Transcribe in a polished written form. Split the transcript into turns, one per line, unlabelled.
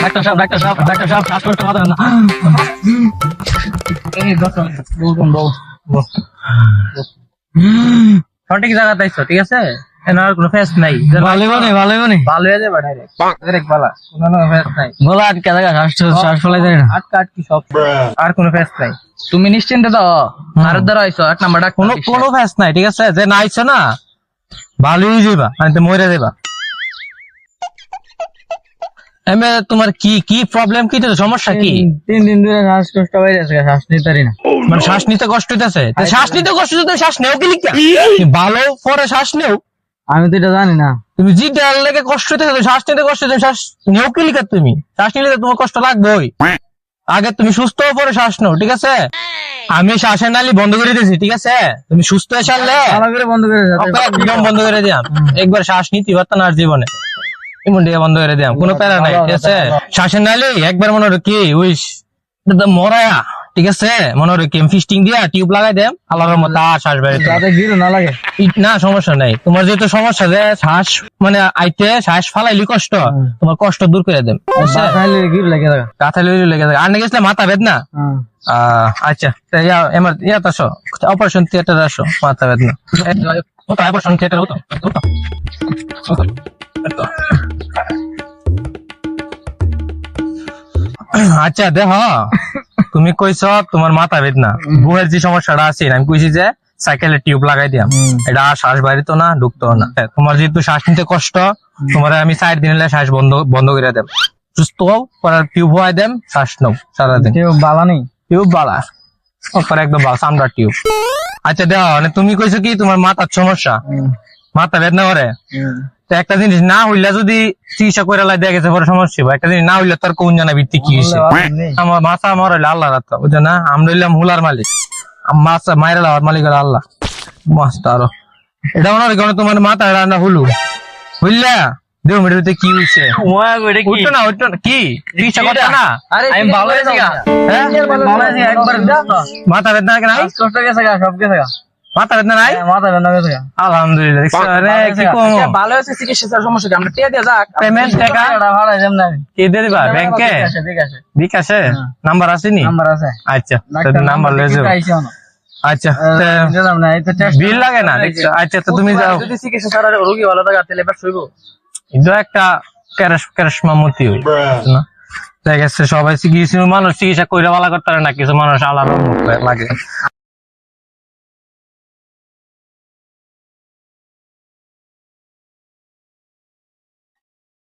Doctor সাহেব শ্বাসকষ্ট মাথা না। এই ডক্টর বল সঠিক জায়গাতে আইছো, ঠিক আছে? এনার কোনো ফেস নাই, ভালো হয়ে যাবে ডাইরেক্ট বালা, কোনো ফেস নাই, গলা আটকে জায়গা শ্বাস ফলাই যায় না, আটকি সব, আর কোনো ফেস নাই। তুমি নিশ্চিন্তে দাও, আর দ্বারা আইছো 8 নাম্বার ডাক্তার, কোনো ফেস নাই, ঠিক আছে? যে না আইছো না ভালো হয়ে যাবা, মানে মরে যাবা। তোমার কি প্রবলেম, কি সমস্যা? কি 3 দিন ধরে শ্বাসকষ্ট হয়ে যাচ্ছে, শ্বাস নিতে পারি না। মানে শ্বাস নিতে কষ্ট হইতেছে? শ্বাস নিতে কষ্ট হইতে শ্বাস নেও কি লিখা? ভালো পরে শ্বাস নেও, আমি তো এটা জানি না। তুমি যেটা লেগে কষ্ট হইতেছে, শ্বাস নিতে কষ্ট হইতেছে, শ্বাস নেও কি লিখা? তুমি শ্বাস নিলে তোমার কষ্ট লাগবেই। আগে তুমি সুস্থ হয়ে পরে শ্বাস নাও, ঠিক আছে? আমি শ্বাসের নালী বন্ধ করে দিয়েছি, ঠিক আছে? তুমি সুস্থ হয়ে সারলে একদম বন্ধ করে দিলাম। একবার শ্বাস নিতে পারত না আর জীবনে, বন্ধ করে দিলাম, কোনো প্যারা নাই, ঠিক আছে? শ্বাসের নালী একবার মনে হয় কি ওই মরায়া, ঠিক আছে? মনে হয় কি ফিস্টিং দিয়া টিউব লাগাই দেম, আল্লাহর মতো আর শ্বাস বেরোতে না লাগে না, সমস্যা নাই। তোমার যেহেতু সমস্যা যে শ্বাস মানে আইতে শ্বাস ফালাইলি কষ্ট, তোমার কষ্ট দূর করে দেম। কাঁথালি লেগে থাকে। আর গেছিলাম মাথা বেদনা? আচ্ছা, ইয়াত আসো, অপারেশন থিয়েটার আসো, মাথা বেদনা অপারেশন থিয়েটার হতো। আচ্ছা দেখ, তুমি কইছ তোমার মাথা বেদনা, বুয়ের যে সমস্যাটা আছে, আমি কইছি যে সাইকেলের টিউব লাগাই দিয়াম, এটা আর শ্বাস বাড়িত না, ঢুকতো না। তোমার যেহেতু শ্বাস নিতে কষ্ট, তোমার আমি 4 দিন হলে শ্বাস বন্ধ করে দেব, সুস্থ হও, পরে টিউব হওয়াই দেম, শ্বাস নাও সারাদিন। টিউব বালা নেই? টিউব বালা, পরে একদম বালা চামড়ার টিউব। আচ্ছা দেখ, তুমি কইছো কি তোমার মাথার সমস্যা, মাথা বেদনা করে? একটা জিনিস না হইলে যদি চিকিৎসা করে দেখা গেছে পরে সমস্যা, একটা জিনিস না হইলে তার কোন জানা ভিত্তি কি হয়েছে? আমার মাথা আমার হইলে আল্লাহ রাখতো, বুঝছো না? আমরা হইলাম হুলার মালিক, মাথা মায়ের মালিক হলো আল্লাহ। মাস্টার আরো এটা মনে হয় তোমার মাথা রান্না হুলু বুঝলা, দেহ মেয়ের কি হয়েছে? কি চিকিৎসা করতে না? আমি ভালো হয়েছি, একবার মাথা বেদনা কেন? কষ্ট গেছে, সব গেছে, মাথা বেদনা নাই? মাথা বেদনা গেছে, আলহামদুলিল্লাহ। ভালো হয়েছে, চিকিৎসার সমস্যা আমরা টিয়া দিয়ে যাক, পেমেন্ট টাকা কি দিয়ে দিবা? ব্যাংকে বিকাশে নাম্বার আছে নি? নাম্বার আছে। আচ্ছা, নাম্বার লয়ে যাও। আচ্ছা, বিল লাগে না? আচ্ছা, তো তুমি যাও, যদি চিকিৎসা ছাড়া রোগী ভালো থাকে তাহলে এবার শুইব, এটা একটা ক্যারেশমামতি হই না? দেখা গেছে সবাই চিকিৎসা, মানুষ চিকিৎসা কইরা ভালো করতে পারে না, কিছু মানুষ আলাদা লাগে।